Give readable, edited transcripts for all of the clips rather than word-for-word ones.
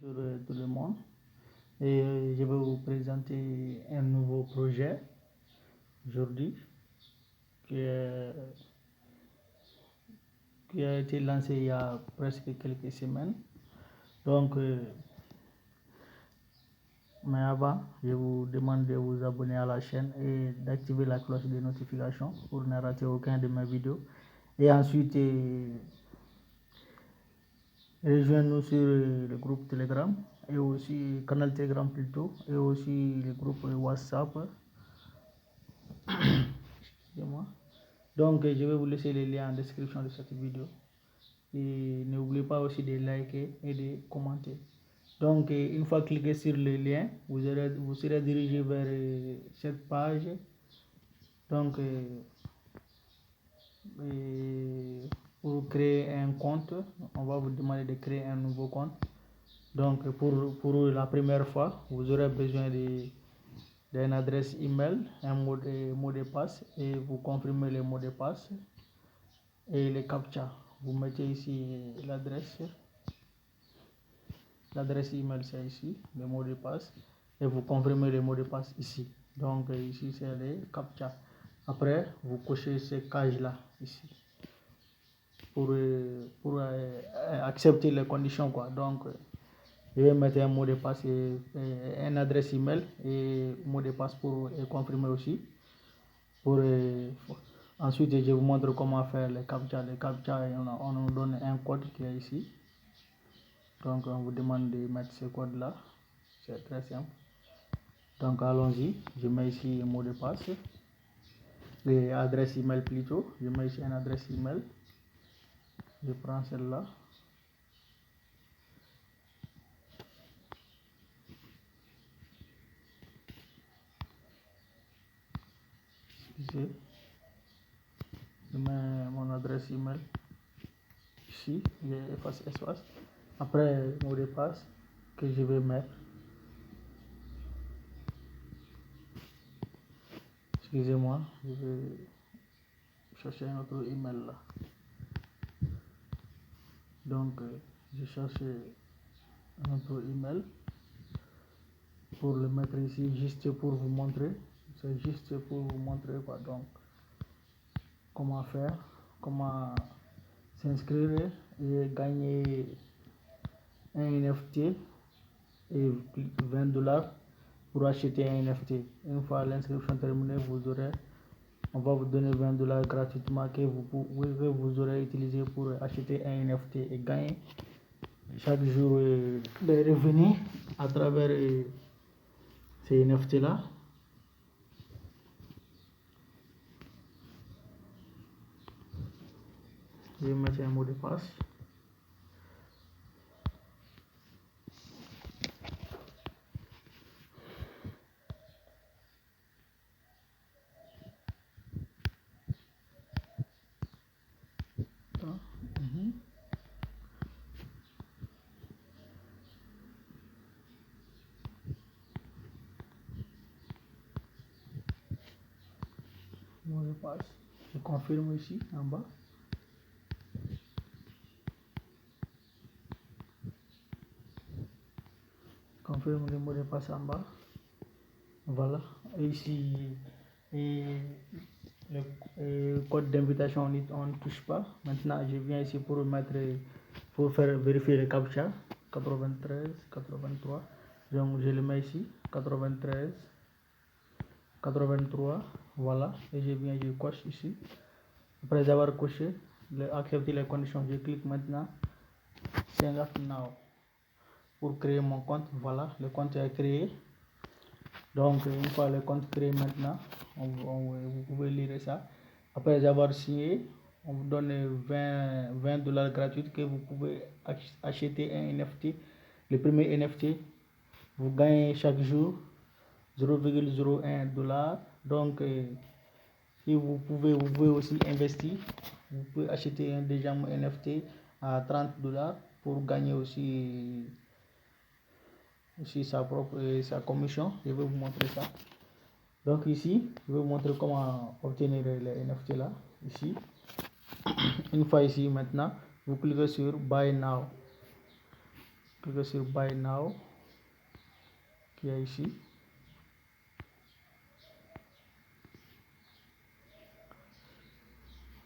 Bonjour tout le monde. Et je vais vous présenter un nouveau projet aujourd'hui qui, est- qui a été lancé il y a presque quelques semaines. Donc, mais avant, je vous demande de vous abonner à la chaîne et d'activer la cloche de notification pour ne rater aucun de mes vidéos. Et ensuite, rejoignez-nous sur le groupe Telegram et aussi canal Telegram plutôt et aussi le groupe WhatsApp. Excusez-moi. Donc, je vais vous laisser les liens en description de cette vidéo. Et n'oubliez pas aussi de liker et de commenter. Donc, une fois cliqué sur le lien, vous serez dirigé vers cette page. Donc, pour créer un compte, on va vous demander de créer un nouveau compte. Donc, pour la première fois, vous aurez besoin d'une adresse email, un mot de passe, et vous confirmez le mot de passe et les captcha. Vous mettez ici l'adresse email, c'est ici, le mot de passe, et vous confirmez le mot de passe ici. Donc ici c'est les captcha. Après vous cochez ces cases là ici pour accepter les conditions quoi. Donc je vais mettre un mot de passe et une adresse email et mot de passe pour confirmer aussi. Ensuite je vous montre comment faire les captcha. Les captcha, on nous donne un code qui est ici. Donc on vous demande de mettre ce code là, c'est très simple. Donc allons-y, je mets ici un mot de passe et adresse email plutôt. Je mets ici une adresse email, je prends celle-là. Excusez, je mets mon adresse email ici, j'efface espace. Après mot de passe que je vais mettre. Excusez-moi, je vais chercher un autre email là. Donc je cherche un autre email pour le mettre ici juste pour vous montrer. C'est juste pour vous montrer quoi. Donc comment faire, comment s'inscrire et gagner un NFT et 20 $ pour acheter un NFT. Une fois l'inscription terminée, on va vous donner 20 $ gratuitement que vous aurez utilisé pour acheter un NFT et gagner chaque jour des revenus à travers ces NFT là. Je vais mettre un mot de passe. Mot de passe. Je confirme ici en bas. Confirme le mot de passe en bas. Voilà. Et ici, et le code d'invitation, on ne touche pas. Maintenant, je viens ici pour faire vérifier le captcha. 93, 83. Donc, je le mets ici. 93, 83. Voilà. Et je viens, je coche ici. Après avoir coché, accepter les conditions, je clique maintenant. Sign up now. Pour créer mon compte. Voilà. Le compte est créé. Donc, une fois le compte créé maintenant, vous pouvez lire ça. Après avoir signé, on vous donne 20 $ gratuits que vous pouvez acheter un NFT. Le premier NFT, vous gagnez chaque jour 0,01 $. Donc, si vous pouvez aussi investir. Vous pouvez acheter déjà un NFT à 30 $ pour gagner aussi sa commission. Je vais vous montrer ça. Donc ici, je vais vous montrer comment obtenir les NFT là. Ici, une fois ici maintenant, vous cliquez sur Buy Now. Cliquez sur Buy Now, qui est ici.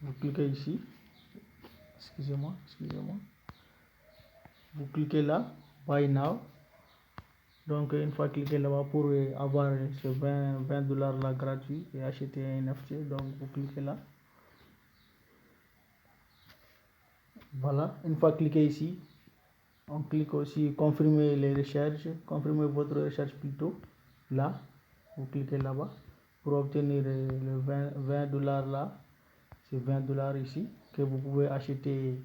Vous cliquez ici. Excusez-moi. Vous cliquez là, Buy Now. Donc, une fois cliqué là-bas pour avoir ce 20 dollars là gratuit et acheter un NFT, donc vous cliquez là. Voilà, une fois cliqué ici, on clique aussi confirmer les recherches, confirmer votre recherche plutôt. Là, vous cliquez là-bas pour obtenir le 20 dollars là. C'est 20 dollars ici que vous pouvez acheter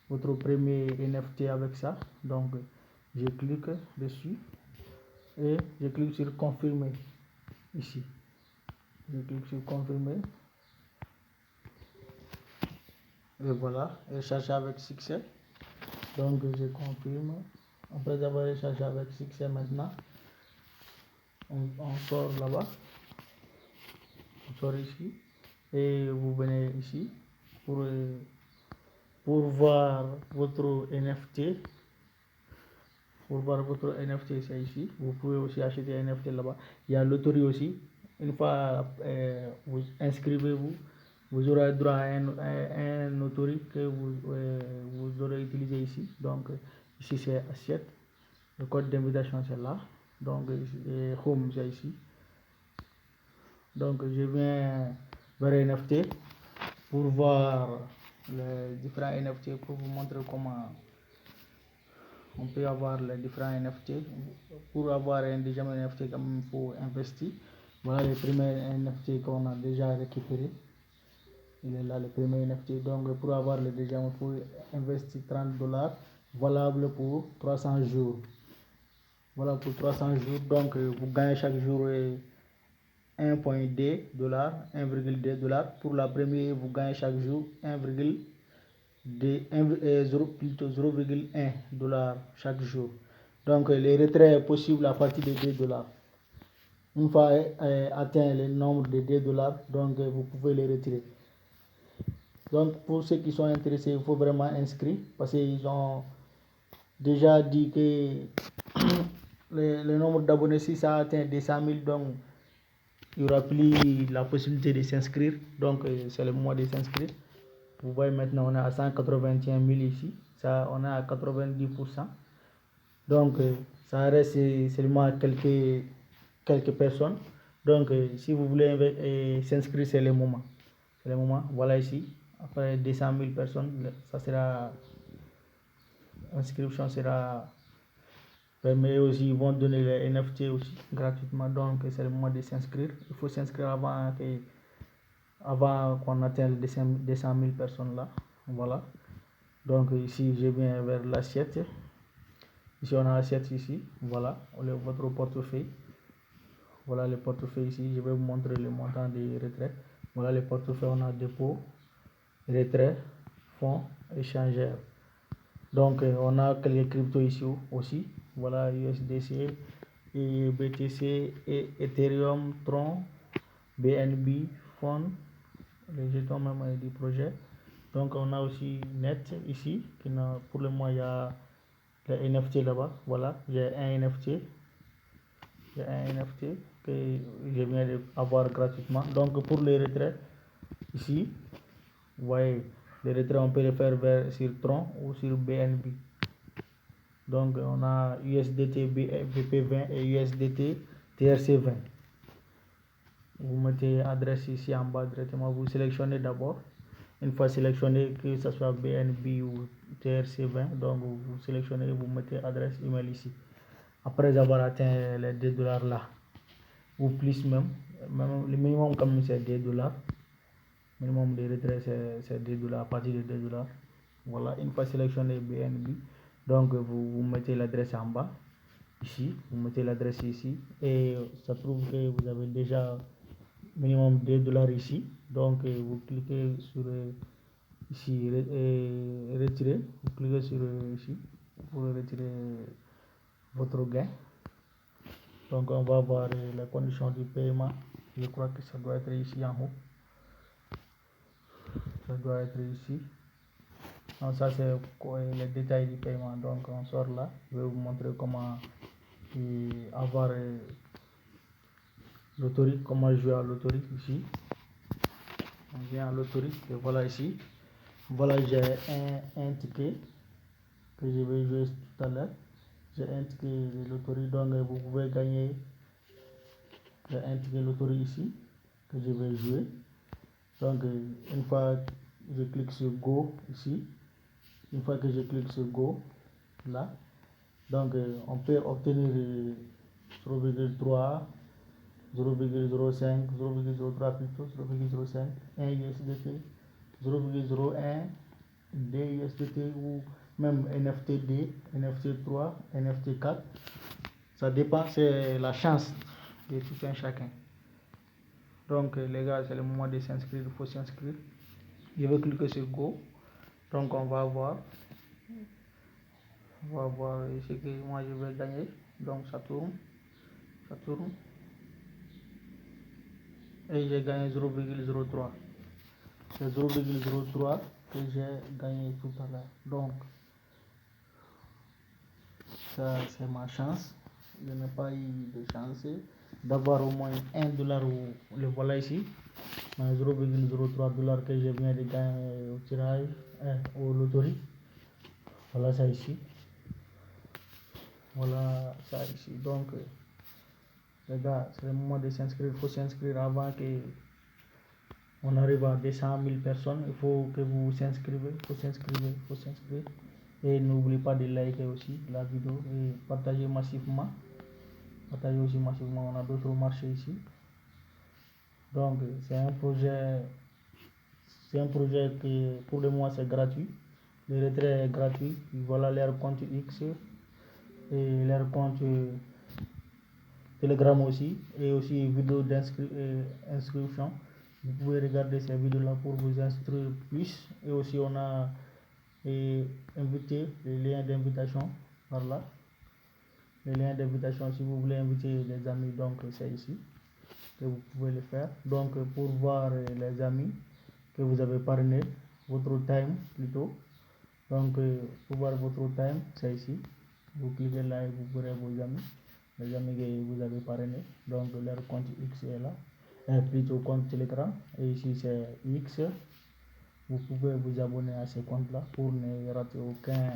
votre premier NFT avec ça. Donc, je clique dessus et je clique sur confirmer ici. Je clique sur confirmer et voilà, recharger avec succès. Donc je confirme. Après avoir rechargé avec succès, maintenant on sort là-bas, on sort ici et vous venez ici pour voir votre NFT. Pour voir votre NFT, c'est ici. Vous pouvez aussi acheter un NFT là-bas. Il y a loterie aussi. Une fois vous inscrivez-vous, vous aurez droit à un loterie que vous aurez utilisé ici. Donc ici c'est assiette. Le code d'invitation c'est là. Donc home c'est ici. Donc je viens vers NFT pour voir les différents NFT pour vous montrer comment on peut avoir les différents NFT. Pour avoir un deuxième NFT, comme il faut investir. Voilà les premiers NFT qu'on a déjà récupéré. Il est là le premier NFT. Donc pour avoir le deuxième, il faut investir 30 dollars valable pour 300 jours. Voilà pour 300 jours. Donc vous gagnez chaque jour 1.2 dollars, 1,2 dollars. Pour la première, vous gagnez chaque jour 0,1 dollar chaque jour. Donc les retraits est possible à partir de 2 dollars. Une fois atteint le nombre de 2 dollars, donc vous pouvez les retirer. Donc pour ceux qui sont intéressés, il faut vraiment inscrire parce qu'ils ont déjà dit que le nombre d'abonnés, si ça atteint 200 000, donc il n'y aura plus la possibilité de s'inscrire. Donc c'est le moment de s'inscrire. Vous voyez maintenant on est à 181 000 ici, ça on est à 90%. Donc ça reste seulement quelques personnes. Donc si vous voulez s'inscrire, c'est le moment. C'est le moment. Voilà ici. Après 200 000 personnes, ça sera l'inscription sera permis aussi. Ils vont donner les NFT aussi gratuitement. Donc c'est le moment de s'inscrire. Il faut s'inscrire avant qu'on atteigne les 200 000 personnes là. Voilà. Donc ici je viens vers l'assiette. Ici on a l'assiette ici. Voilà. Votre portefeuille. Voilà le portefeuille ici. Je vais vous montrer le montant des retraits. Voilà le portefeuille. On a dépôt, retrait, fonds, échangeur. Donc on a quelques cryptos ici aussi. Voilà USDC, et BTC, et Ethereum, Tron, BNB, Fond, les jetons même du projet. Donc on a aussi Net ici, pour le moment il y a les NFT là-bas. Voilà, j'ai un NFT que je viens d'avoir gratuitement. Donc pour les retraits, ici, vous voyez, les retraits on peut les faire sur Tron ou sur BNB. Donc on a USDT BP20 et USDT TRC20. Vous mettez adresse ici en bas directement, vous sélectionnez d'abord. Une fois sélectionné, que ce soit BNB ou TRC20, donc vous sélectionnez, vous mettez adresse email ici. Après avoir atteint les 2 dollars là, ou plus même le minimum comme c'est 2 dollars. Le minimum de retrait c'est 2 dollars, à partir de 2 dollars. Voilà, une fois sélectionné BNB, donc vous mettez l'adresse en bas ici, vous mettez l'adresse ici et ça prouve que vous avez déjà minimum 2 dollars ici. Donc vous cliquez sur ici retirer, vous cliquez sur ici pour retirer votre gain. Donc on va voir la condition du paiement. Je crois que ça doit être ici en haut. Ça doit être ici Donc ça c'est les détails du paiement. Donc on sort là, je vais vous montrer comment avoir l'autorité, comment jouer à l'autorité ici. On vient à l'autorité et voilà ici. Voilà, j'ai un ticket que je vais jouer tout à l'heure. J'ai un ticket de l'autorité, donc vous pouvez gagner. J'ai un ticket de l'autorité ici que je vais jouer. Donc une fois que je clique sur Go ici, une fois que je clique sur Go là, donc on peut obtenir 0,3, 0,05, 0,03 plutôt, 0,05, 1 USDT, 0,01 DUSDT ou même NFTD, NFT3, NFT4. Ça dépend, c'est la chance de tout un chacun. Donc les gars, c'est le moment de s'inscrire, il faut s'inscrire. Je vais cliquer sur Go. Donc on va voir ce que moi je vais gagner. Donc ça tourne. Et j'ai gagné 0,03. C'est 0,03 que j'ai gagné tout à l'heure. Donc ça c'est ma chance. Je n'ai pas eu de chance d'avoir au moins $1 ou le voilà ici. 0,03 $ que je viens de gagner au tirage, au loterie. Voilà ça ici. Voilà ça ici. Donc les gars, c'est le moment de s'inscrire. Il faut s'inscrire avant que on arrive à 200 000 personnes. Il faut que vous s'inscrivez. Il faut s'inscrire. Et n'oubliez pas de liker aussi la vidéo et partager massivement. Partagez aussi massivement. On a d'autres marchés ici. Donc c'est un projet que pour le mois c'est gratuit. Le retrait est gratuit. Voilà leur compte X et leur compte Telegram aussi, et aussi vidéo d'inscription. Vous pouvez regarder ces vidéos là pour vous instruire plus. Et aussi on a invité les liens d'invitation par là. Les liens d'invitation, si vous voulez inviter les amis, donc c'est ici que vous pouvez le faire. Donc pour voir les amis que vous avez parrainé, votre time plutôt. Donc pour voir votre time, c'est ici. Vous cliquez là et vous verrez vos amis, les amis que vous avez parrainés. Donc leur compte X est là, plutôt compte Telegram. Et ici c'est X. Vous pouvez vous abonner à ce compte là pour ne rater aucun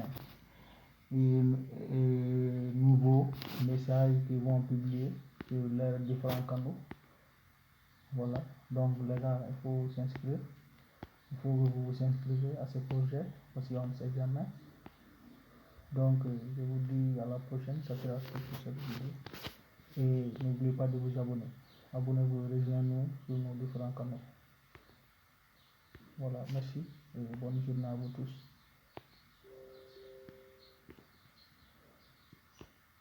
nouveau message qu'ils vont publier sur leurs différents canaux. Voilà, donc les gars, il faut s'inscrire. Il faut que vous vous inscrivez à ce projet parce qu'on ne sait jamais. Donc je vous dis à la prochaine, ça sera tout pour cette vidéo. Et n'oubliez pas de vous abonner. Abonnez-vous et rejoignez-nous sur nos différents canaux. Voilà, merci et bonne journée à vous tous.